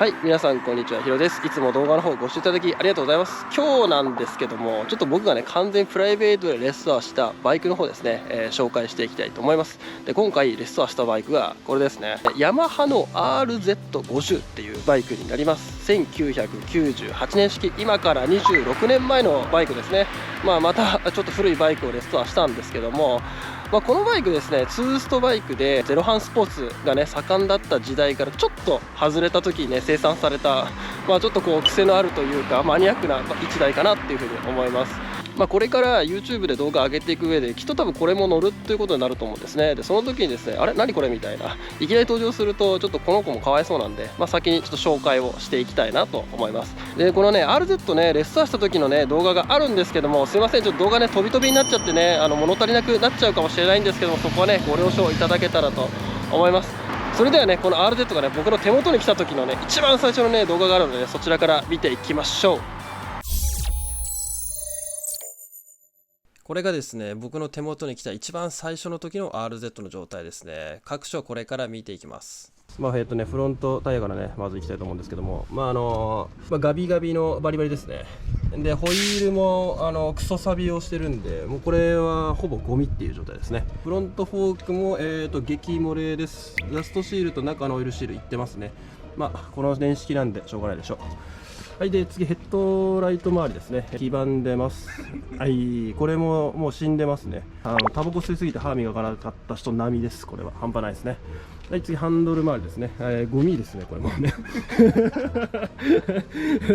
はい、皆さんこんにちは、ひろです。いつも動画の方ご視聴いただきありがとうございます。今日なんですけども、ちょっと僕がね、完全プライベートでレストアしたバイクの方ですね、紹介していきたいと思います。で、今回レストアしたバイクがこれですね。ヤマハの RZ50 っていうバイクになります。1998年式、今から26年前のバイクですね。またちょっと古いバイクをレストアしたんですけども、このバイクですね、ツーストバイクでゼロハンスポーツがね盛んだった時代からちょっと外れた時にね生産された、ちょっとこう癖のあるというかマニアックな1台かなっていうふうに思います。これから YouTube で動画上げていく上できっと多分これも乗るっていうことになると思うんですね。でその時にですね、あれ何これみたいないきなり登場するとちょっとこの子もかわいそうなんで、先にちょっと紹介をしていきたいなと思います。でこのね RZ ねレッサーした時のね動画があるんですけども、すいませんちょっと動画ね飛び飛びになっちゃってね物足りなくなっちゃうかもしれないんですけども、そこはねご了承いただけたらと思います。それではねこの RZ がね僕の手元に来た時のね一番最初のね動画があるので、そちらから見ていきましょう。これがですね、僕の手元に来た一番最初の時の RZ の状態ですね。各所これから見ていきます。フロントタイヤからね、まずいきたいと思うんですけども、ガビガビのバリバリですね。で、ホイールもクソサビをしてるんで、もうこれはほぼゴミっていう状態ですね。フロントフォークも激漏れです。ラストシールと中のオイルシールいってますね。この年式なんでしょうがないでしょう。はい、で次ヘッドライト周りですね、黄ばんでます。はい、これももう死んでますね。タバコ吸いすぎて歯磨かなかった人並みです。これは半端ないですね。はい、次ハンドル周りですね、ゴミですね、これもね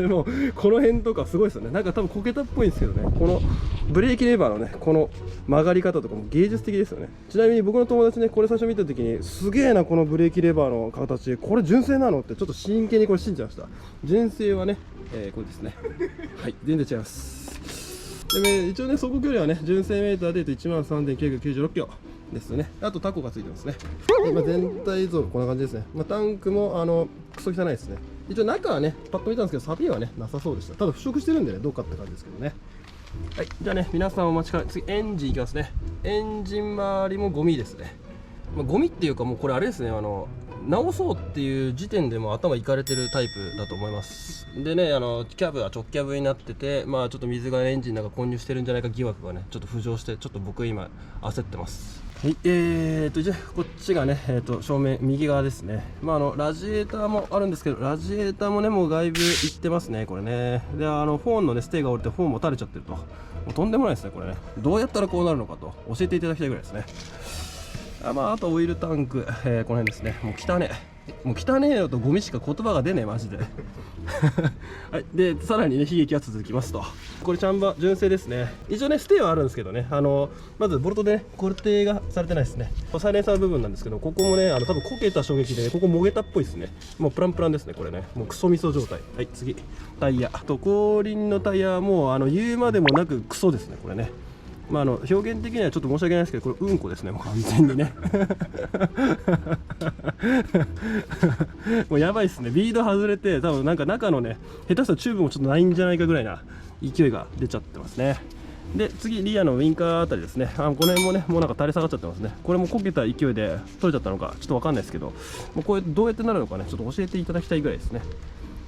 もうこの辺とかすごいですよね。なんか多分こけたっぽいんですけどね、このブレーキレバーのねこの曲がり方とかも芸術的ですよね。ちなみに僕の友達ね、これ最初見た時にすげえなこのブレーキレバーの形、これ純正なのってちょっと真剣にこれ信じました。純正はねこれですね。はい、全然違います。で一応ね走行距離はね純正メーターで言うと 13,996 キロですね。あとタコがついてますね。で全体像こんな感じですね。タンクもクソ汚いですね。一応中はねパッと見たんですけどサビはねなさそうでした。ただ腐食してるんでねどうかって感じですけどね。はい、じゃあね皆さんお待ちかね、次エンジンいきますね。エンジン周りもゴミですね。ゴミっていうかもうこれあれですね、直そうっていう時点でも頭いかれてるタイプだと思います。でね、キャブは直キャブになってて、ちょっと水がエンジンの中混入してるんじゃないか疑惑がねちょっと浮上して、ちょっと僕今焦ってます。はい、じゃあこっちがね、正面右側ですね。ラジエーターもあるんですけど、ラジエーターもねもう外部いってますね、これね。でフォーンのねステーが折れてフォーンも垂れちゃってると、もうとんでもないですねこれね。どうやったらこうなるのかと教えていただきたいぐらいですね。あとオイルタンク、この辺ですね。もう汚ねえよとゴミしか言葉が出ねえマジではい、でさらにね悲劇は続きますと。これチャンバー純正ですね。一応ねステーはあるんですけどね、まずボルトでね固定がされてないですね。サイレンサー部分なんですけど、ここもね多分こけた衝撃でねここもげたっぽいですね。もうプランプランですねこれね。もうクソみそ状態。はい、次タイヤと後輪のタイヤはもう言うまでもなくクソですねこれね。表現的にはちょっと申し訳ないですけど、これうんこですね、もう完全にねもうやばいですね。ビード外れて多分なんか中のね下手したらチューブもちょっとないんじゃないかぐらいな勢いが出ちゃってますね。で次リアのウインカーあたりですね。この辺もねもうなんか垂れ下がっちゃってますね。これもこけた勢いで取れちゃったのかちょっと分かんないですけど、もうこれどうやってなるのかねちょっと教えていただきたいぐらいですね。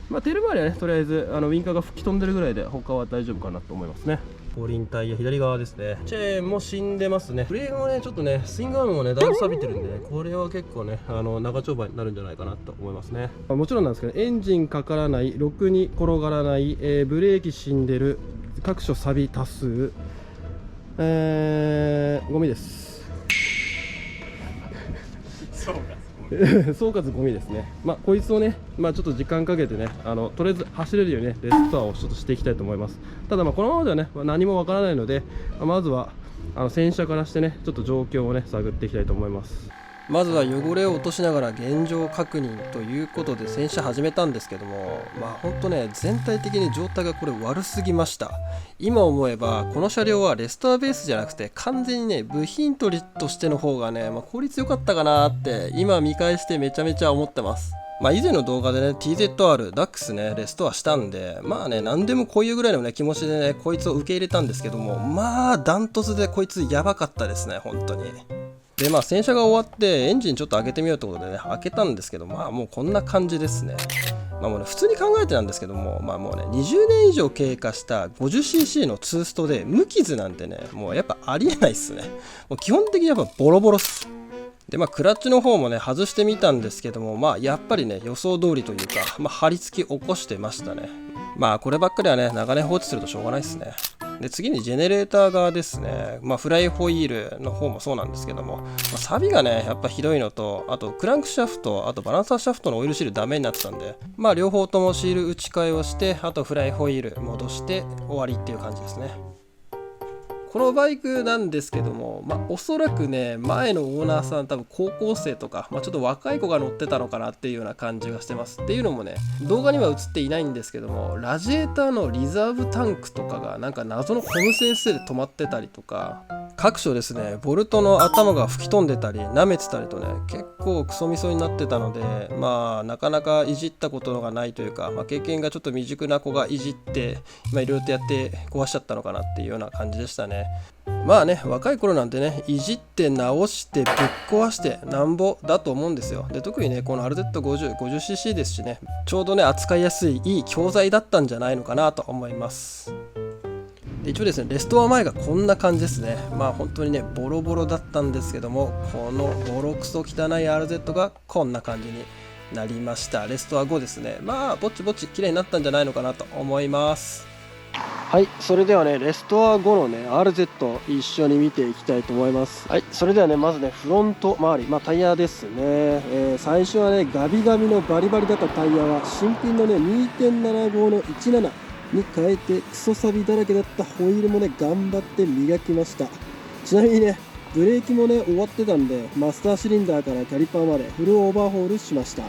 テール周りはねとりあえずウインカーが吹き飛んでるぐらいで他は大丈夫かなと思いますね。後輪タイヤ左側ですね。チェーンも死んでますね。フレームもねちょっとねスイングアームもねだいぶ錆びてるんでね、これは結構ね長丁場になるんじゃないかなと思いますね。もちろんなんですけどエンジンかからない、ろくに転がらない、ブレーキ死んでる、各所錆び多数、ゴミです総括ゴミですね。こいつをね、ちょっと時間かけてね、とりあえず走れるようにね、レストアをちょっとしていきたいと思います。ただ、このままではね、何もわからないので、まずは洗車からしてね、ちょっと状況をね、探っていきたいと思います。まずは汚れを落としながら現状確認ということで洗車始めたんですけども、ほんとね全体的に状態がこれ悪すぎました。今思えばこの車両はレストアベースじゃなくて完全にね部品取りとしての方がね、効率良かったかなって今見返してめちゃめちゃ思ってます。以前の動画でね TZR ダックスねレストアしたんで、何でもこういうぐらいのね気持ちでねこいつを受け入れたんですけども、ダントツでこいつやばかったですね本当に。で洗車が終わってエンジンちょっと開けてみようってことでね開けたんですけど、もうこんな感じですね。もうね普通に考えてなんですけども、もうね20年以上経過した 50cc のツーストで無傷なんてねもうやっぱありえないっすね。もう基本的にやっぱボロボロっす。でクラッチの方もね外してみたんですけども、やっぱりね予想通りというか、張り付き起こしてましたね。こればっかりはね長年放置するとしょうがないですね。で次にジェネレーター側ですね。フライホイールの方もそうなんですけども、錆がねやっぱひどいのと、あとクランクシャフト、あとバランサーシャフトのオイルシールダメになってたんで、両方ともシール打ち替えをして、あとフライホイール戻して終わりっていう感じですね。このバイクなんですけども、おそらくね前のオーナーさん多分高校生とか、ちょっと若い子が乗ってたのかなっていうような感じがしてます。っていうのもね動画には映っていないんですけども、ラジエーターのリザーブタンクとかがなんか謎のゴム先生で止まってたりとか、各所ですねボルトの頭が吹き飛んでたり舐めてたりとね結構クソみそになってたので、なかなかいじったことがないというか、経験がちょっと未熟な子がいじっていろいろとやって壊しちゃったのかなっていうような感じでしたね。若い頃なんてねいじって直してぶっ壊してなんぼだと思うんですよ。で特にねこの RZ50cc ですしね、ちょうどね扱いやすいいい教材だったんじゃないのかなと思います。一応ですねレストア前がこんな感じですね。本当にねボロボロだったんですけども、このボロクソ汚い RZ がこんな感じになりました。レストア後ですね、ぼちぼち綺麗になったんじゃないのかなと思います。はい、それではねレストア後のね RZ 一緒に見ていきたいと思います。はい、それではねまずねフロント周り、タイヤですね、最初はねガビガビのバリバリだったタイヤは新品のね 2.75 の17に変えてクソサビだらけだったホイールもね頑張って磨きました。ちなみにねブレーキもね終わってたんでマスターシリンダーからキャリパーまでフルオーバーホールしました。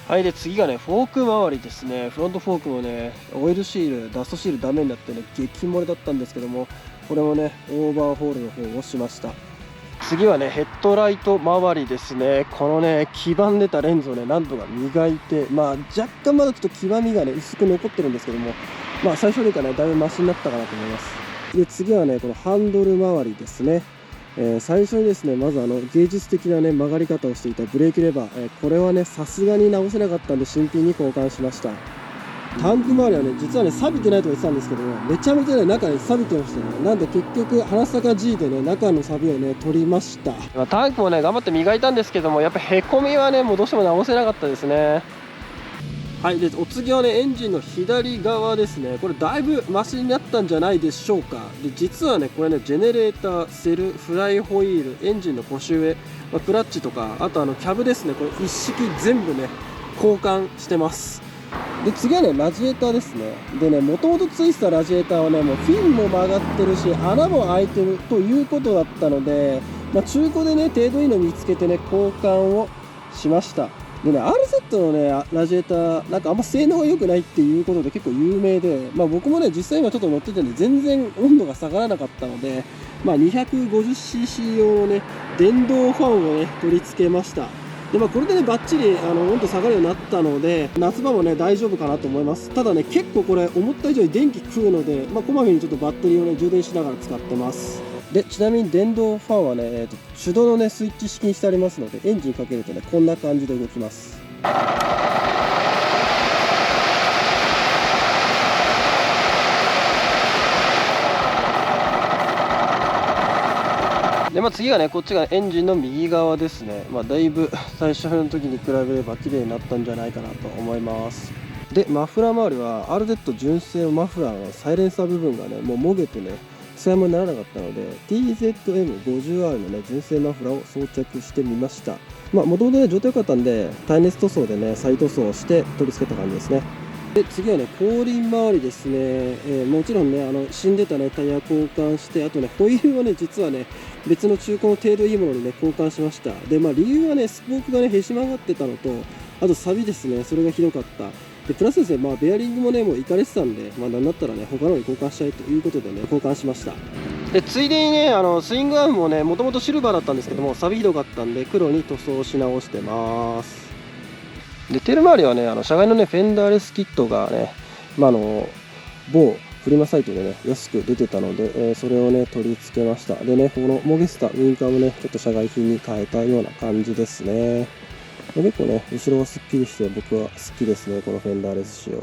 はい、で次がねフォーク周りですね。フロントフォークもねオイルシールダストシールダメになってね激漏れだったんですけども、これもねオーバーホールの方をしました。次はねヘッドライト周りですね。このね黄ばんでたレンズをね何度か磨いて、若干まだちょっと黄ばみがね薄く残ってるんですけども、最初よりかねだいぶマシになったかなと思います。で次はねこのハンドル周りですね。最初にですねまず芸術的なね曲がり方をしていたブレーキレバー、これはねさすがに直せなかったんで新品に交換しました。タンク周りはね実はね錆びてないとか言ってたんですけども、めちゃめちゃね中に錆びてましたね。なんで結局花坂 G でね中の錆をね取りました。タンクもね頑張って磨いたんですけども、やっぱへこみはねもうどうしても直せなかったですね。はい、でお次はねエンジンの左側ですね。これだいぶマシになったんじゃないでしょうか。で実はねこれねジェネレーター、セル、フライホイール、エンジンの腰上、クラッチとか、あとキャブですね、これ一式全部ね交換してます。で次はねラジエーターですね。でねもともとついてたラジエーターはねもうフィンも曲がってるし穴も開いてるということだったので、中古でね程度いいの見つけてね交換をしました。でね RZ のねラジエーターなんかあんま性能が良くないっていうことで結構有名で、僕もね実際今ちょっと乗っててね全然温度が下がらなかったので、250cc 用のね電動ファンをね取り付けました。でこれでねバッチリ温度下がるようになったので夏場もね大丈夫かなと思います。ただね結構これ思った以上に電気食うので、こまめにちょっとバッテリーをね充電しながら使ってます。でちなみに電動ファンはね、手動のねスイッチ式にしてありますのでエンジンかけるとねこんな感じで動きます。で次がねこっちがエンジンの右側ですね。だいぶ最初の時に比べれば綺麗になったんじゃないかなと思います。でマフラー周りは RZ 純正のマフラーのサイレンサー部分がねもうもげてね使い物にならなかったので TZM50R のね純正マフラーを装着してみました。もともとね状態良かったんで耐熱塗装でね再塗装をして取り付けた感じですね。で次はね後輪周りですね。もちろんね死んでたねタイヤ交換して、あとねホイールはね実はね別の中古の程度いいものにね交換しました。で理由はねスポークがねへし曲がってたのと、あと錆ですね、それがひどかった。でプラスですね、ベアリングもねもういかれてたんで、なんだったらね他のに交換したいということでね交換しました。でついでにねスイングアームもねもともとシルバーだったんですけども錆ひどかったんで黒に塗装し直してます。でテール周りはね車外のねフェンダーレスキットがね某フリマサイトでね、安く出てたので、それをね、取り付けました。でね、このモゲスタ、ウインカーもね、ちょっと社外品に変えたような感じですね。結構ね、後ろはすっきりして僕は好きですね、このフェンダーレス仕様。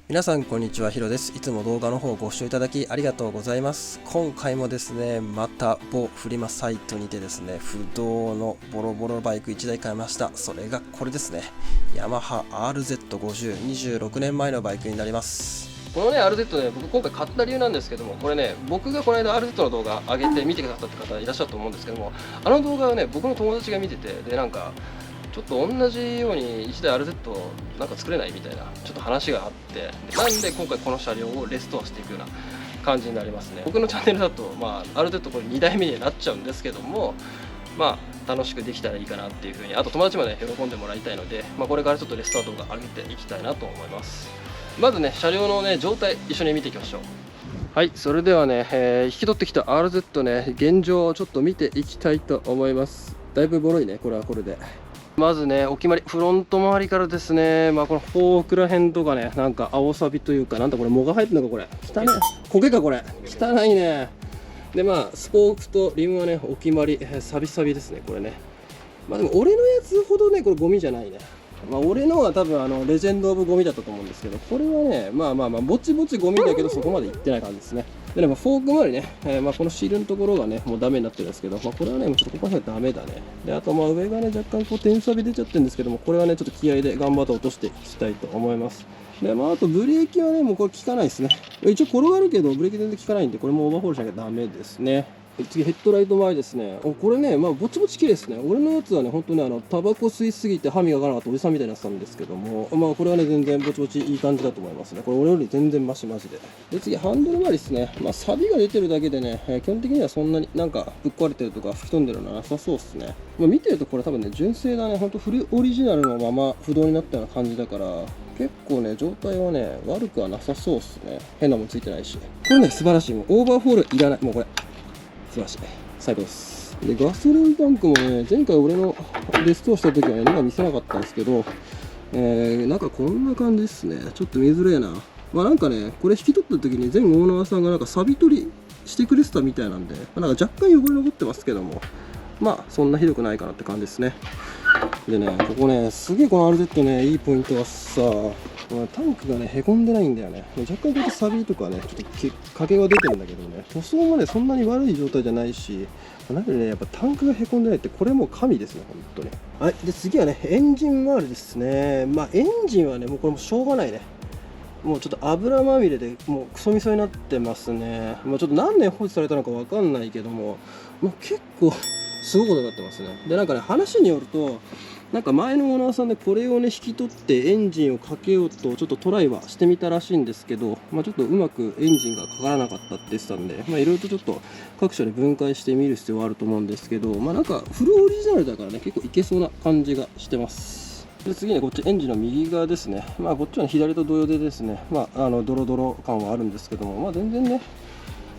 皆さんこんにちは、ヒロです。いつも動画の方をご視聴いただきありがとうございます。今回もですね、また某フリマサイトにてですね、不動のボロボロバイク1台買いました。それがこれですね。ヤマハ RZ50、26年前のバイクになります。このね RZ ね、僕今回買った理由なんですけども、これね、僕がこの間 RZ の動画上げて見てくださった方いらっしゃると思うんですけども、あの動画をね、僕の友達が見てて、でなんかちょっと同じように1台 RZ なんか作れないみたいなちょっと話があって、なんで今回この車両をレストアしていくような感じになりますね。僕のチャンネルだと、RZ これ2代目になっちゃうんですけども、楽しくできたらいいかなっていうふうに、あと友達もね喜んでもらいたいので、これからちょっとレストア動画上げていきたいなと思います。まずね、車両のね状態一緒に見ていきましょう。はい、それではね、引き取ってきた RZ ね、現状をちょっと見ていきたいと思います。だいぶボロいね、これはこれで。まずね、お決まり、フロント周りからですね、このフォークら辺とかね、なんか青サビというか、なんだこれ、藻が入ってるのか、これ、汚い、焦げか、これ、汚いね。で、スポークとリムはね、お決まり、サビサビですね、これね。でも、俺のやつほどね、これ、ゴミじゃないね。俺のは多分、レジェンド・オブ・ゴミだったと思うんですけど、これはね、ぼちぼちゴミだけど、そこまでいってない感じですね。でね、フォーク周りね、このシールのところがね、もうダメになってるんですけど、これはね、ちょっとここら辺はダメだね。で、あと上がね、若干こう点サビ出ちゃってるんですけども、これはね、ちょっと気合で頑張って落としていきたいと思います。で、あとブレーキはね、もうこれ効かないですね。一応転がるけど、ブレーキ全然効かないんで、これもオーバーホールしなきゃダメですね。次、ヘッドライト前ですね。これね、ぼちぼち綺麗ですね。俺のやつはね、本当にタバコ吸いすぎて歯磨かなかったおじさんみたいになってたんですけども、これはね、全然ぼちぼちいい感じだと思いますね。これ俺より全然マシマジで。で、次、ハンドル周りですね。サビが出てるだけでね、基本的にはそんなになんかぶっ壊れてるとか吹き飛んでるのはなさそうですね。見てるとこれ多分ね、純正だね。ほんとフルオリジナルのまま不動になったような感じだから、結構ね、状態はね、悪くはなさそうですね。変なもんついてないし。これね、素晴らしい。もうオーバーホールいらない。もうこれ、素晴らしい。最高です。で、ガソリンタンクもね、前回俺のレストアした時はね、見せなかったんですけど、なんかこんな感じですね。ちょっと見づらいな。なんかね、これ引き取った時に前オーナーさんがなんかサビ取りしてくれてたみたいなんで、なんか若干汚れ残ってますけども、そんなひどくないかなって感じですね。でね、ここね、すげえこの RZ ね、いいポイントはさ、タンクがね、へこんでないんだよね。若干こうやってサビとかね、ちょっと欠けは出てるんだけどね、塗装もね、そんなに悪い状態じゃないし、だけどね、やっぱタンクがへこんでないって、これもう神ですね、本当に。はい、で、次はね、エンジン周りですね。エンジンはね、もうこれもしょうがないね。もうちょっと油まみれでもうクソみそになってますね。もうちょっと何年放置されたのか分かんないけども、結構すごいことになってますね。でなんかね、話によるとなんか前のオーナーさんでこれをね引き取ってエンジンをかけようとちょっとトライはしてみたらしいんですけど、ちょっとうまくエンジンがかからなかったって言ってたんで、いろいろとちょっと各所で分解してみる必要はあると思うんですけど、なんかフルオリジナルだからね結構いけそうな感じがしてます。で次ね、こっちエンジンの右側ですね。こっちは左と同様でですね、ドロドロ感はあるんですけども、全然ね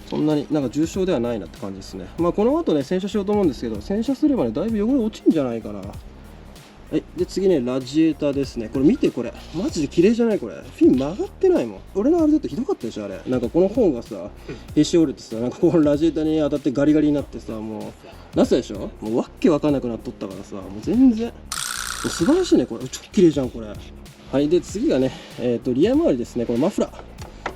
そんなになんか重症ではないなって感じですね。この後ね洗車しようと思うんですけど、洗車すればねだいぶ汚れ落ちるんじゃないかな。はい、で次ね、ラジエーターですね。これ見て、これマジで綺麗じゃない？これフィン曲がってないもん。俺のあれだとひどかったでしょあれ。なんかこの本がさへし折れてさ、なんかこのラジエーターに当たってガリガリになってさ、もうなすでしょ、もうわっけわかんなくなっとったからさ、もう全然素晴らしいねこれ。超綺麗じゃんこれ。はい、で次がね、リア周りですね。これマフラー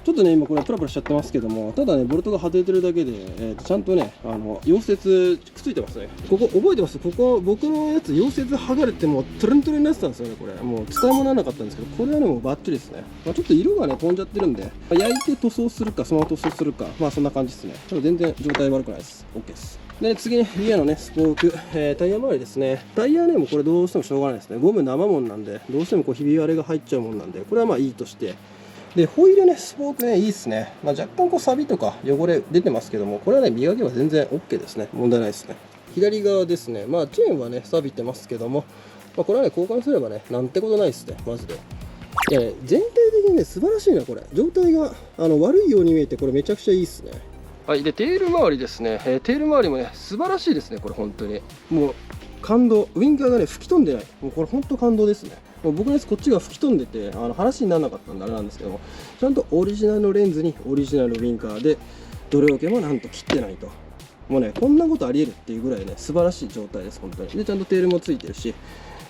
ちょっとね今これプラプラしちゃってますけども、ただねボルトが外れてるだけで、ちゃんとね溶接くっついてますね。ここ覚えてます？ここ僕のやつ溶接剥がれてもうトゥルントゥルンになってたんですよね。これもう使い物にならなかったんですけど、これはねもうバッチリですね。ちょっと色がね飛んじゃってるんで、焼いて塗装するかそのまま塗装するか、そんな感じですね。ちょっと全然状態悪くないです。 OK です。で次にリアのねスポーク、タイヤ周りですね。タイヤねもうこれどうしてもしょうがないですね。ゴム生もんなんでどうしてもこうひび割れが入っちゃうもんなんで、これはいいとして、でホイールね、スポークねいいですね。若干こう錆とか汚れ出てますけども、これはね磨けば全然 OK ですね。問題ないですね。左側ですね、チェーンはね錆びてますけども、これはね交換すればねなんてことないですねマジで。いやね、全体的にね素晴らしいなこれ。状態が悪いように見えて、これめちゃくちゃいいですね。はい、でテール周りですね、テール周りもね素晴らしいですね。これ本当にもう感動。ウインカーがね吹き飛んでない。もうこれ本当感動ですね。もう僕のやつこっちが吹き飛んでて話にならなかったんであれなんですけども、ちゃんとオリジナルのレンズにオリジナルのウインカーでどれだけもなんと切ってないと、もうねこんなことありえるっていうぐらいね素晴らしい状態です本当に。でちゃんとテールもついてるし、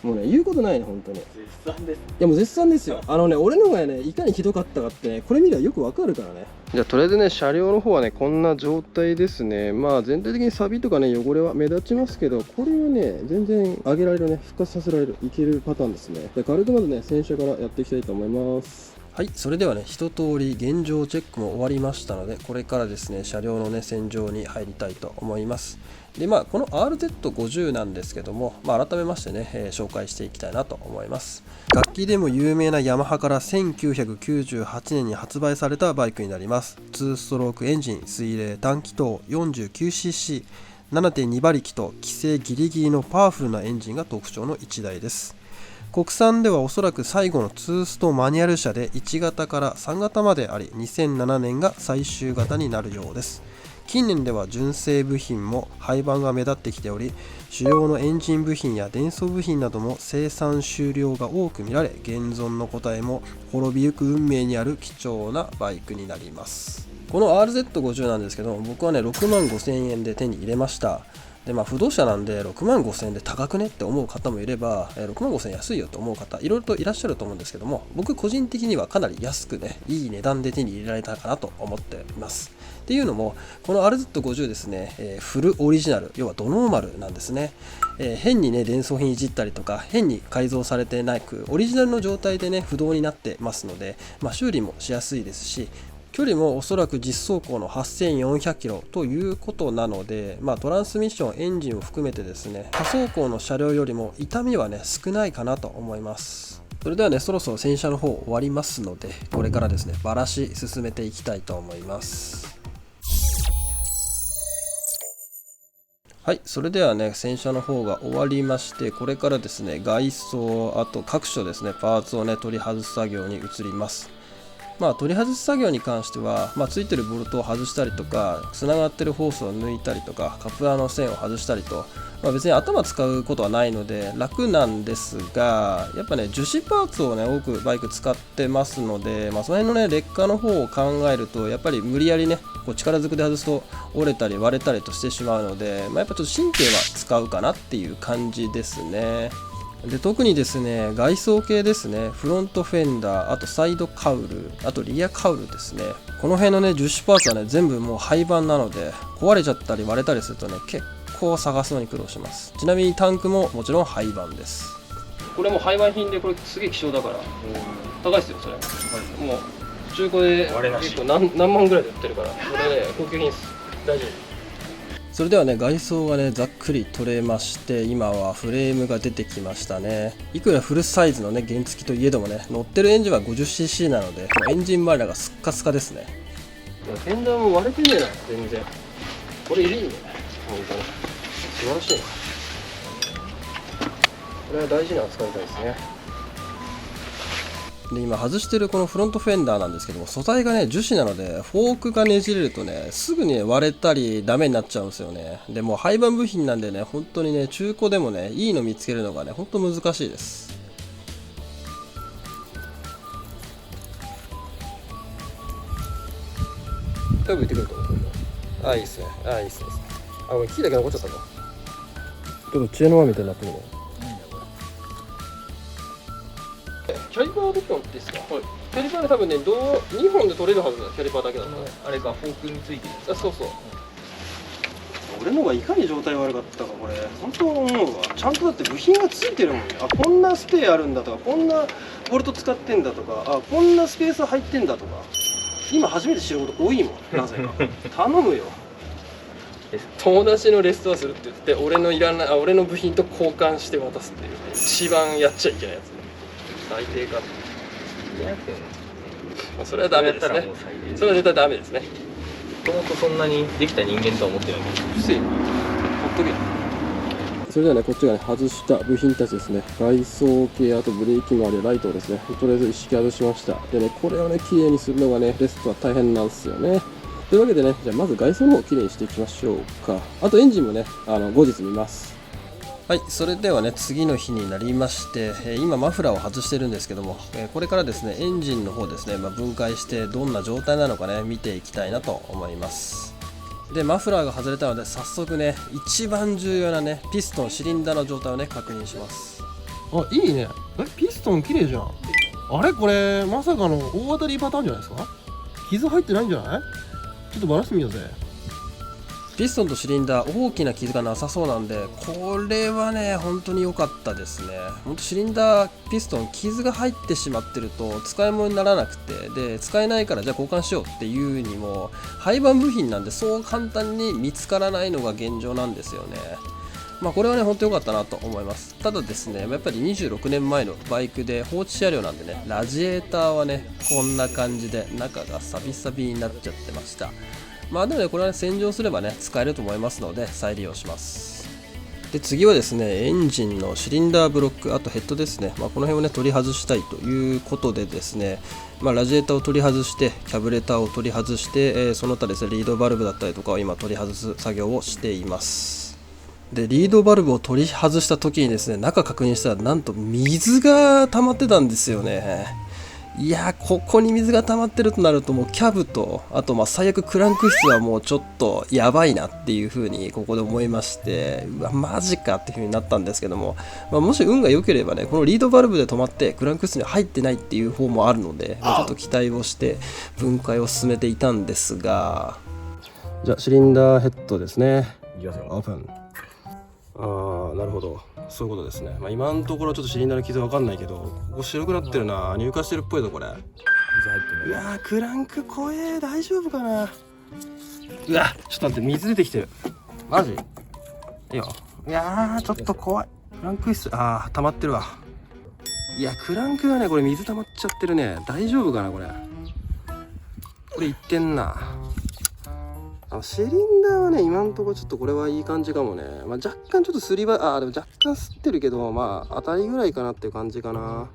もうね言うことないね本当に。絶賛です。いやもう絶賛ですよ。俺のがねいかにひどかったかってね、これ見ればよくわかるからね。じゃあとりあえずね車両の方はねこんな状態ですね。全体的に錆とかね汚れは目立ちますけど、これはね全然上げられるね、復活させられるいけるパターンですね。で軽くまずね洗車からやっていきたいと思います。はい、それではね一通り現状チェックも終わりましたので、これからですね車両のね洗浄に入りたいと思います。でこの RZ50 なんですけども、改めましてね、紹介していきたいなと思います。楽器でも有名なヤマハから1998年に発売されたバイクになります。2ストロークエンジン、水冷単気筒 49cc、7.2 馬力と規制ギリギリのパワフルなエンジンが特徴の1台です。国産ではおそらく最後の2ストマニュアル車で1型から3型まであり、2007年が最終型になるようです。近年では純正部品も廃盤が目立ってきており、主要のエンジン部品や電装部品なども生産終了が多く見られ、現存の個体も滅びゆく運命にある貴重なバイクになります。この RZ50 なんですけど、僕はね6万5000円で手に入れました。で不動車なんで6万5000円で高くねって思う方もいれば、6万5000円安いよと思う方いろいろといらっしゃると思うんですけども、僕個人的にはかなり安くねいい値段で手に入れられたかなと思っています。っていうのもこの RZ50 ですね、フルオリジナル、要はドノーマルなんですね。変にね電装品いじったりとか変に改造されてなく、オリジナルの状態でね不動になってますので、修理もしやすいですし、距離もおそらく実走行の8400キロということなので、トランスミッション、エンジンを含めてですね、多走行の車両よりも痛みはね少ないかなと思います。それではねそろそろ洗車の方終わりますので、これからですねバラし進めていきたいと思います。はい、それではね洗車の方が終わりまして、これからですね外装、あと各所ですねパーツをね取り外す作業に移ります。取り外す作業に関しては、ついてるボルトを外したりとか、つながってるホースを抜いたりとか、カプラーの線を外したりと、別に頭使うことはないので楽なんですが、やっぱね樹脂パーツをね多くバイク使ってますので、その辺のね劣化の方を考えると、やっぱり無理やりねこう力ずくで外すと折れたり割れたりとしてしまうので、やっぱちょっと神経は使うかなっていう感じですね。で特にですね外装系ですね、フロントフェンダー、あとサイドカウル、あとリアカウルですね、この辺のね樹脂パーツはね全部もう廃盤なので、壊れちゃったり割れたりするとね結構探すのに苦労します。ちなみにタンクももちろん廃盤です。これも廃盤品で、これすげえ希少だから高いですよそれ。もう中古で割れなし結構何万ぐらいで売ってるから、これね高級品です。大丈夫。それではね、外装がねざっくり取れまして、今はフレームが出てきましたね。いくらフルサイズのね原付といえどもね、乗ってるエンジンは 50cc なので、エンジン周りがスッカスカですね。いや、フェンダーも割れてねえな、全然。これいいんだよね、本当に素晴らしいな。これは大事に扱いたいですね。で今外してるこのフロントフェンダーなんですけども、素材がね樹脂なので、フォークがねじれるとねすぐに割れたりダメになっちゃうんですよね。でもう廃盤部品なんでね、本当にね中古でもねいいの見つけるのがね本当難しいです。多分浮いてくると思う。ああいいっすね、ああいいっすね。あ、これ木だけ残っちゃったの。ちょっと知恵の輪みたいになってるね。キャリパー部分っていいですか？はい。キャリパーで多分ね、2本で取れるはずだよ、キャリパーだけだったら。あれか、フォークについてる。あ、そうそう。俺のがいかに状態悪かったか、これ本当思うわ。ちゃんとだって部品がついてるもんね。あ、こんなスペアあるんだとか、こんなボルト使ってんだとか、あ、こんなスペース入ってんだとか。今初めて知ること多いもん、なぜか。頼むよ。友達のレストアするって言って、俺の部品と交換して渡すっていう、一番やっちゃいけないやつ。最低か。それはダメですね。それは絶対ダメですね。もともとそんなにできた人間とは思ってないけど。うせえ。ほっとけ。それではね、こっちがね、外した部品たちですね。外装系、あとブレーキ周り、ライトをですね、とりあえず一式外しました。でね、これをね、綺麗にするのがね、レストは大変なんですよね。というわけでね、じゃあまず外装の方を綺麗にしていきましょうか。あとエンジンもね、後日見ます。はい、それではね次の日になりまして、今マフラーを外してるんですけども、これからですねエンジンの方ですね、分解してどんな状態なのかね見ていきたいなと思います。でマフラーが外れたので早速ね一番重要なねピストンシリンダーの状態をね確認します。あ、いいね。ピストン綺麗じゃん。あれこれまさかの大当たりパターンじゃないですか？傷入ってないんじゃない？ちょっとバラしてみようぜ。ピストンとシリンダー大きな傷がなさそうなんで、これはね本当に良かったですね。本当シリンダーピストン傷が入ってしまってると使い物にならなくて、で使えないからじゃあ交換しようっていうにも廃盤部品なんでそう簡単に見つからないのが現状なんですよね。これはね本当良かったなと思います。ただですね、やっぱり26年前のバイクで放置車両なんでね、ラジエーターはねこんな感じで中がサビサビになっちゃってました。でもねこれは、ね、洗浄すればね使えると思いますので再利用します。で次はですねエンジンのシリンダーブロック、あとヘッドですね、この辺をね取り外したいということでですね、ラジエーターを取り外してキャブレターを取り外して、その他ですねリードバルブだったりとかを今取り外す作業をしています。でリードバルブを取り外した時にですね中確認したらなんと水が溜まってたんですよね。いやー、ここに水が溜まってるとなるともうキャブとあと最悪クランク室はもうちょっとやばいなっていう風にここで思いまして、うわマジかっていう風になったんですけども、もし運が良ければねこのリードバルブで止まってクランク室に入ってないっていう方もあるので、ちょっと期待をして分解を進めていたんですが、じゃあシリンダーヘッドですね。いきますよ。オープン。なるほど、そういうことですね。今のところちょっとシリンダーの傷わかんないけど、ここ白くなってるな。乳化してるっぽいぞこれ。水入ってる。うわー、クランク怖え。大丈夫かな。うわ、ちょっと待って、水出てきてる。マジいいよ。いやー、ちょっと怖い。クランク室溜まってるわ。いや、クランクがねこれ水溜まっちゃってるね。大丈夫かなこれ。これいってんな。シリンダーはね今のところちょっとこれはいい感じかもね。若干ちょっとすりばでも若干吸ってるけど当たりぐらいかなっていう感じかな。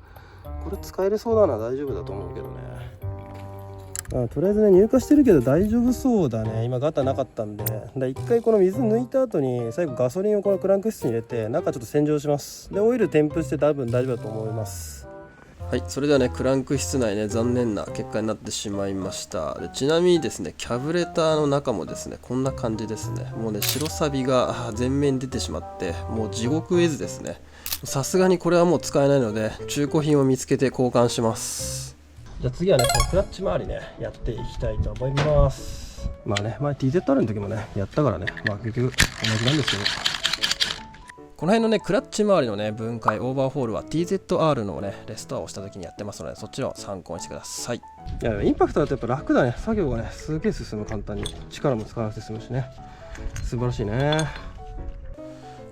これ使えるそうだな。大丈夫だと思うけどね。とりあえずね乳化してるけど大丈夫そうだね。今ガタなかったんで、一回この水抜いた後に最後ガソリンをこのクランク室に入れて中ちょっと洗浄します。でオイル添付して多分大丈夫だと思います。はい、それではねクランク室内ね残念な結果になってしまいました。でちなみにですねキャブレターの中もですねこんな感じですね。もうね白サビが全面に出てしまってもう地獄絵図ですね。さすがにこれはもう使えないので中古品を見つけて交換します。じゃあ次はねこのクラッチ周りねやっていきたいと思います。前 TZR の時もねやったからね結局同じなんですけど、この辺のねクラッチ周りのね分解オーバーホールは TZR のねレストアをした時にやってますので、そっちを参考にしてください。いやインパクトだとやっぱ楽だね。作業がねすげえ進む。簡単に力も使わなくて済むしね、素晴らしいね。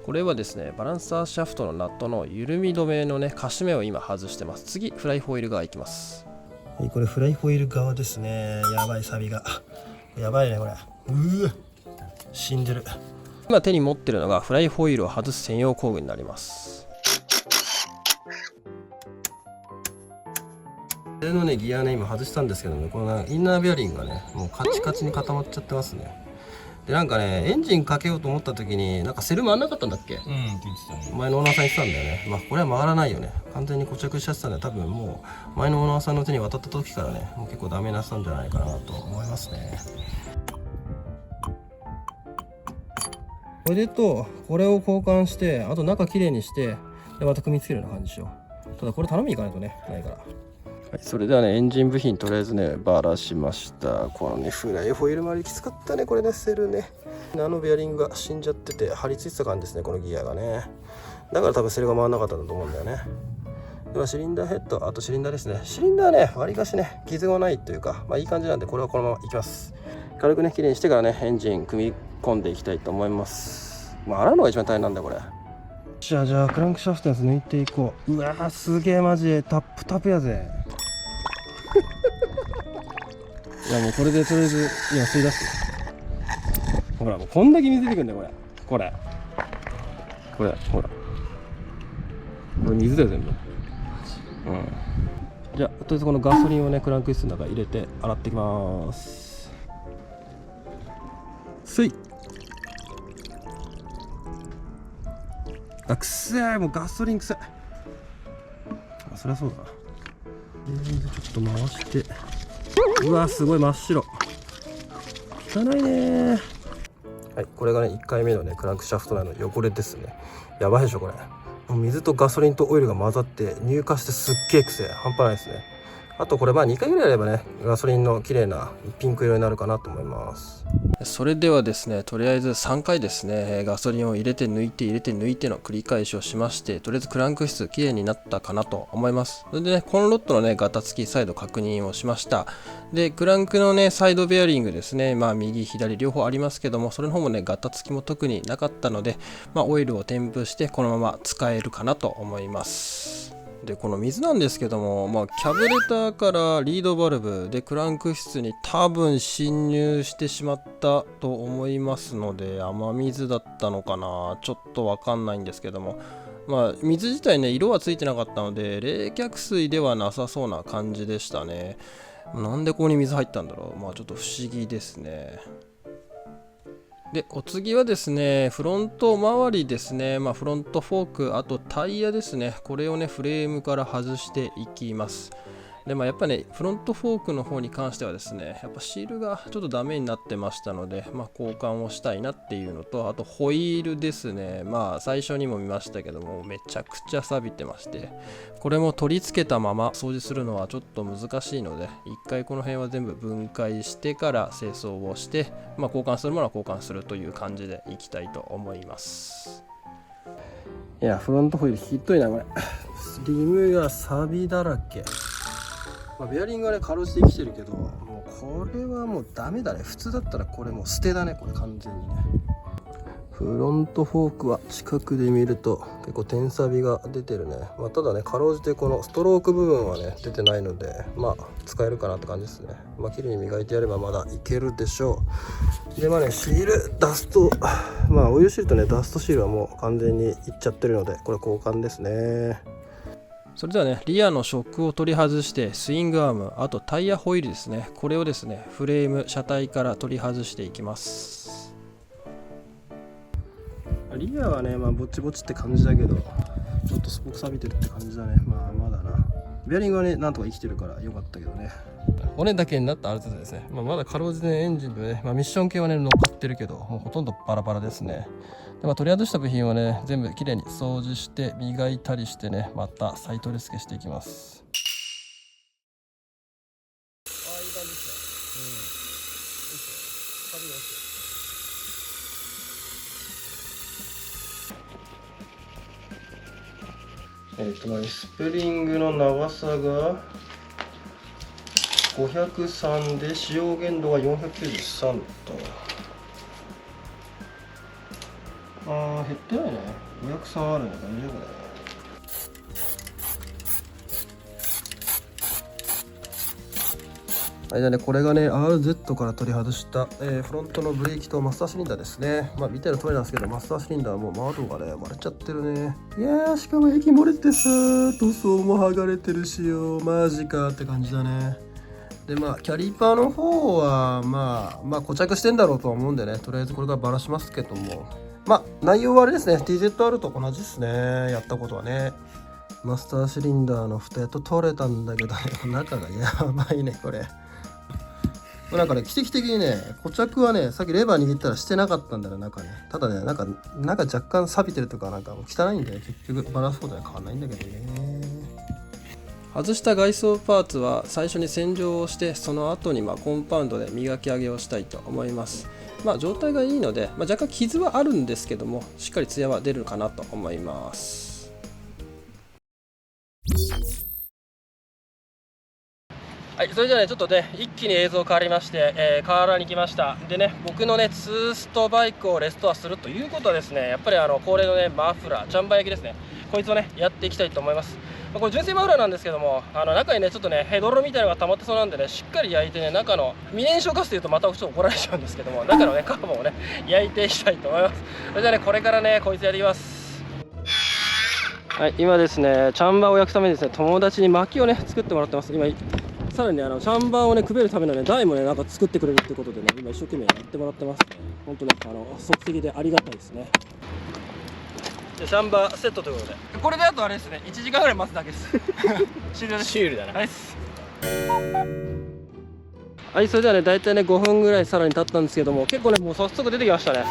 これはですねバランサーシャフトのナットの緩み止めのねカシ目を今外してます。次フライホイール側いきます。はい、これフライホイール側ですね。やばい、サビがやばいねこれ。死んでる。今手に持ってるのがフライホイールを外す専用工具になります。これのねギアね今外したんですけどね、このインナーベアリングがねもうカチカチに固まっちゃってますね。でなんかねエンジンかけようと思った時になんかセル回んなかったんだっけ。って言ってたね。前のオーナーさん言ってたんだよね。まあこれは回らないよね。完全に固着しちゃってたんで、多分もう前のオーナーさんの手に渡った時からねもう結構ダメになってたんじゃないかなと思いますね。これとこれを交換して、あと中きれいにして、でまた組み付けるような感じでしよう。ただこれ頼みに行かないとねないから。はい、それではねエンジン部品とりあえずねバラしました。このねフライホイール周りきつかったねこれね。セルねベアリングが死んじゃってて張り付いてた感じですね、このギアがね。だから多分セルが回らなかったんだと思うんだよね。ではシリンダーヘッド、あとシリンダーですね。シリンダーねわりかしね傷がないというか、まあいい感じなんで、これはこのままいきます。軽くねきれいにしてからねエンジン組み込んでいきたいと思います。まあ洗うのが一番大変なんだよこれ。じゃあクランクシャフトのやつ抜いていこう。うわーすげえマジでタップタプやぜ。いやもうこれでとりあえず今吸い出す。ほらもうこんだけ水出てくるんだよこれほらこれ水だよ全部。じゃあとりあえずこのガソリンをねクランク室の中入れて洗っていきます。すいあくせえ、もうガソリンくせえ。あそりゃそうだな。ちょっと回して、うわすごい真っ白、汚いね。はい、これがね1回目のねクランクシャフト内の汚れですね。やばいでしょこれ。もう水とガソリンとオイルが混ざって乳化してすっげえくせえ、半端ないですね。あとこれ2回ぐらいやればねガソリンの綺麗なピンク色になるかなと思います。それではですねとりあえず3回ですねガソリンを入れて抜いて入れて抜いての繰り返しをしまして、とりあえずクランク室綺麗になったかなと思います。それでねこのロットのねガタつき再度確認をしました。でクランクのねサイドベアリングですね、まあ右左両方ありますけども、それの方もねガタつきも特になかったので、まあオイルを添付してこのまま使えるかなと思います。でこの水なんですけども、まあ、キャブレターからリードバルブでクランク室に多分侵入してしまったと思いますので、雨水だったのかなちょっとわかんないんですけども、まあ水自体ね色はついてなかったので冷却水ではなさそうな感じでしたね。なんでここに水入ったんだろう、まあちょっと不思議ですね。でお次はですねフロント周りですね、フロントフォーク、あとタイヤですね、これをねフレームから外していきます。でやっぱねフロントフォークの方に関してはですねやっぱシールがちょっとダメになってましたので、交換をしたいなっていうのと、あとホイールですね、最初にも見ましたけどもめちゃくちゃ錆びてまして、これも取り付けたまま掃除するのはちょっと難しいので、一回この辺は全部分解してから清掃をして、交換するものは交換するという感じでいきたいと思います。いやフロントホイールひどいなこれ。リムが錆びだらけ。ベアリングはねかろうじて生きてるけど、もうこれはもうダメだね。普通だったらこれもう捨てだね、これ完全にね。フロントフォークは近くで見ると結構点錆びが出てるね。ただねかろうじてこのストローク部分はね出てないので、使えるかなって感じですね。綺麗に磨いてやればまだいけるでしょう。でシールダスト、オイルシールとねダストシールはもう完全にいっちゃってるので、これ交換ですね。それではねリアのショックを取り外してスイングアーム、あとタイヤホイールですね、これをですねフレーム車体から取り外していきます。リアはねぼちぼちって感じだけど、ちょっとスポーク錆びてるって感じだね。まだな。ベアリングはねなんとか生きてるから良かったけどね。骨だけになったある程度ですね。まだかろうじて、エンジンでね、ミッション系はね乗っかってるけど、もうほとんどバラバラですね。で取り外した部品をね全部きれいに掃除して磨いたりしてね、また再取り付けしていきます。いい感じですね。スプリングの長さが503で使用限度が493と。減ってないね。503あるね。大丈夫だね。はい、じゃあね、これがね、RZ から取り外した、フロントのブレーキとマスターシリンダーですね。まあ、見ての通りなんですけど、マスターシリンダーはもう窓がね、割れちゃってるね。いやー、しかも液漏れてさ、塗装も剥がれてるしよ、マジかって感じだね。で、まあ、キャリパーの方は、まあ、固着してんだろうとは思うんでね、とりあえずこれからバラしますけども。まあ、内容はあれですね、TZR と同じですね、やったことはね。マスターシリンダーの蓋と取れたんだけどね、中がやばいね、これ。なんかね、奇跡的にね、固着はね、さっきレバー握ったらしてなかったんだよ、中ね。ただね、なんか若干錆びてるとか、なんか汚いんで、ね、結局バラすことは変わんないんだけどね。外した外装パーツは最初に洗浄をして、その後にコンパウンドで磨き上げをしたいと思います。状態がいいので、若干傷はあるんですけども、しっかりツヤは出るかなと思います。はい、それじゃあね、ちょっとね、一気に映像変わりまして、河原に来ました。でね、僕のね、ツーストバイクをレストアするということはですね、やっぱり恒例のね、マフラー、チャンバ焼きですね、こいつをね、やっていきたいと思います。これ純正マフラーなんですけども、中にね、ちょっとね、ヘドロみたいなのが溜まってそうなんでね、しっかり焼いてね、中の未燃焼ガスというとまたちょっと怒られちゃうんですけども、中のね、カーボンをね、焼いていきたいと思います。それじゃあね、これからね、こいつやっていきます。はい、今ですね、チャンバーを焼くためにですね、友達に薪をね、作ってもらってます。今さらにね、チャンバーをね、くべるためのね、台もね、なんか作ってくれるってことでね、今一生懸命やってもらってます。本当ね、即席でありがたいですね。で、チャンバーセットということで、これであとあれですね、1時間ぐらい待つだけです。終了です。シュールだな。はい、はい、それではね、大体ね、5分ぐらいさらに経ったんですけども、結構ね、もう早速出てきましたね。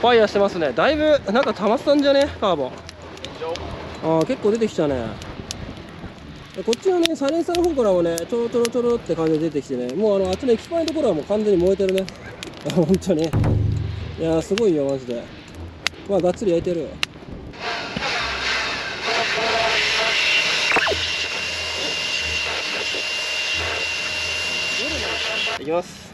ファイヤーしてますね。だいぶ、なんか溜まったんじゃね、カーボン。結構出てきたね。こっちのね、サイレンサーの方からもね、ちょろちょろちょろって感じで出てきてね、もうあっちのエキパイのところはもう完全に燃えてるね。本当に。いやー、すごいよ、マジで。がっつり焼いてるよ。いきます。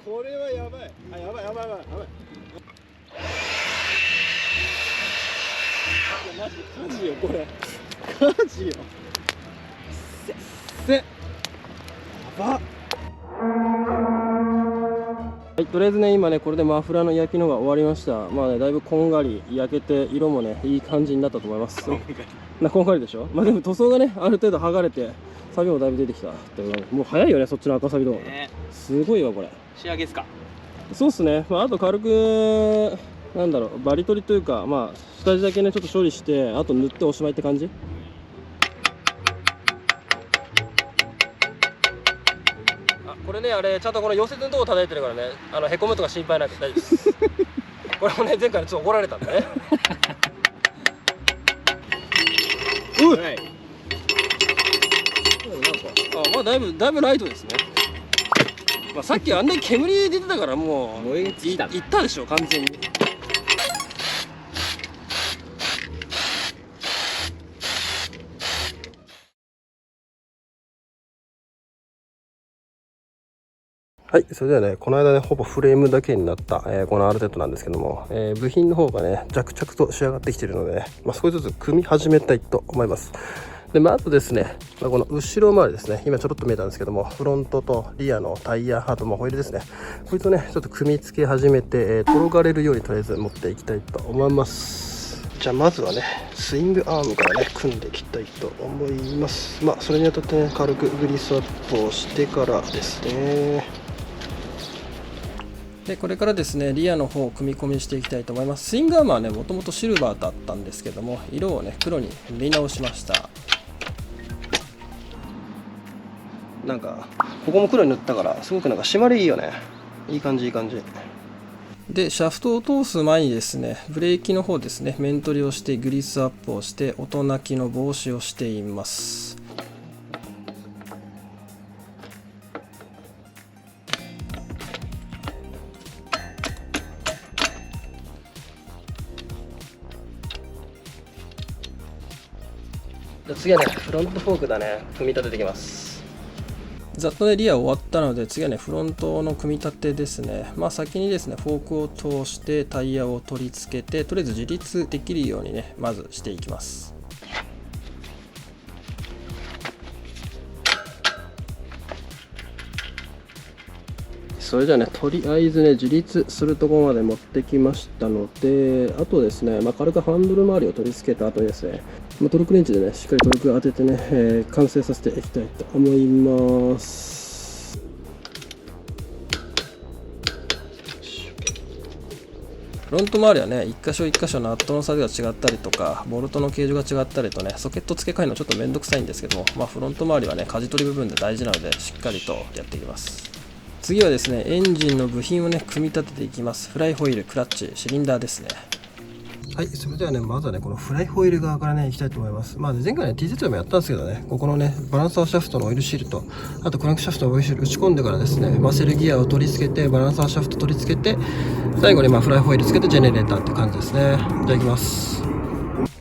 これはやばい。やばい。マジよ、これ。マジよ。やばっ。はい、とりあえずね、今ね、これでマフラーの焼きのが終わりました。だいぶこんがり焼けて、色もね、いい感じになったと思います。こんがりでしょ。でも塗装がね、ある程度剥がれて、錆もだいぶ出てきた。もう早いよね、そっちの赤錆とか。すごいわ、これ。仕上げですか。そうっすね。あと軽く、バリ取りというか、下地だけね、ちょっと処理して、あと塗っておしまいって感じ。これね、ちゃんとこの溶接のとこ叩いてるからね、へこむとか心配なく大丈夫です。これもね、前回ちょっと怒られたんでね。だいぶライトですね。さっきあんなに煙出てたから、もういったでしょ、完全に。はい、それではね、この間ね、ほぼフレームだけになった、この RZ なんですけども、部品の方がね、着々と仕上がってきているので、少しずつ組み始めたいと思います。で、あとですね、この後ろ周りですね、今ちょろっと見えたんですけども、フロントとリアのタイヤ、あとホイールですね、こいつをね、ちょっと組み付け始めて、転がれるようにとりあえず持っていきたいと思います。じゃあまずはね、スイングアームからね、組んでいきたいと思います。それにあたってね、軽くグリスアップをしてからですね。で、これからですね、リアの方を組み込みしていきたいと思います。スイングアームはね、もともとシルバーだったんですけども、色をね、黒に塗り直しました。ここも黒に塗ったから、すごく締まりいいよね。いい感じ。で、シャフトを通す前にですね、ブレーキの方ですね、面取りをしてグリスアップをして、音鳴きの防止をしています。次はねフロントフォークだね、組み立てていきます。ざっとねリア終わったので、次はねフロントの組み立てですね。先にですねフォークを通してタイヤを取り付けて、とりあえず自立できるようにねまずしていきます。それじゃあね、とりあえずね自立するところまで持ってきましたので、あとですね、軽くハンドル周りを取り付けた後にですね、トルクレンチでねしっかりトルクを当ててね、完成させていきたいと思います。フロント周りはね、一箇所一箇所ナットのサイズが違ったりとか、ボルトの形状が違ったりとね、ソケット付け替えるのちょっとめんどくさいんですけども、フロント周りはね、舵取り部分で大事なので、しっかりとやっていきます。次はですね、エンジンの部品をね、組み立てていきます。フライホイール、クラッチ、シリンダーですね。はい、それではね、まずはね、このフライホイール側からね、いきたいと思います。前回ね、TZ でもやったんですけどね、ここのね、バランサーシャフトのオイルシールと、あとクランクシャフトのオイルシール打ち込んでからですね、セルギアを取り付けて、バランサーシャフト取り付けて、最後にフライホイールつけてジェネレーターって感じですね。いただきます。